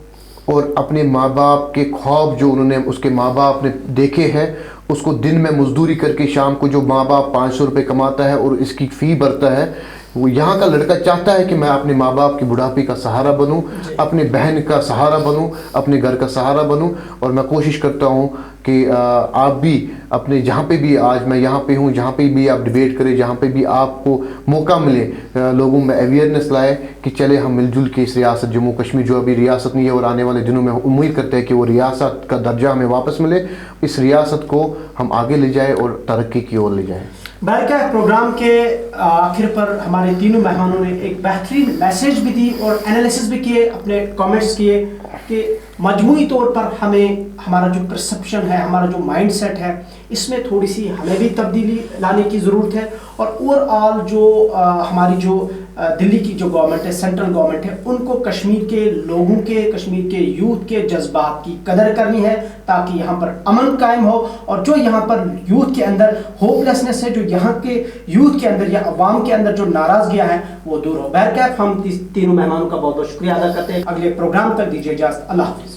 और अपने माँ बाप के ख्वाब जो उन्होंने, उसके माँ बाप ने देखे हैं, उसको दिन में मजदूरी करके शाम को जो माँ बाप 500 रुपये कमाता है और इसकी फ़ी भरता है, वो यहाँ का लड़का चाहता है कि मैं अपने माँ बाप की बुढ़ापे का सहारा बनूं, अपने बहन का सहारा बनूं, अपने घर का सहारा बनूं। और मैं कोशिश करता हूँ कि आप भी अपने जहाँ पे भी, आज मैं यहाँ पे हूँ, जहाँ पे भी आप डिबेट करें, जहाँ पे भी आपको मौका मिले, लोगों में अवेयरनेस लाए कि चले हम मिलजुल के इस रियासत जम्मू कश्मीर जो अभी रियासत नहीं है और आने वाले दिनों में उम्मीद करते हैं कि वो रियासत का दर्जा हमें वापस मिले, इस रियासत को हम आगे ले जाए और तरक्की की ओर ले जाएँ। बहरकैफ प्रोग्राम के आखिर पर हमारे तीनों मेहमानों ने एक बेहतरीन मैसेज भी दी और एनालिसिस भी किए, अपने कमेंट्स किए कि मजमूई तौर पर हमें हमारा जो परसेप्शन है, हमारा जो माइंडसेट है, इसमें थोड़ी सी हमें भी तब्दीली लाने की ज़रूरत है। और ओवरऑल जो हमारी जो दिल्ली की जो गवर्नमेंट है, सेंट्रल गवर्नमेंट है, उनको कश्मीर के लोगों के, कश्मीर के यूथ के जज्बात की कदर करनी है ताकि यहाँ पर अमन कायम हो। और जो यहाँ पर यूथ के अंदर होपलेसनेस है, जो यहाँ के यूथ के अंदर या अवाम के अंदर जो नाराजगियाँ हैं, वो दूर हो। बहरकैफ हम तीनों मेहमानों का बहुत बहुत शुक्रिया अदा करते हैं। अगले प्रोग्राम तक दीजिए इजाज़त। अल्लाह हाफ़िज़।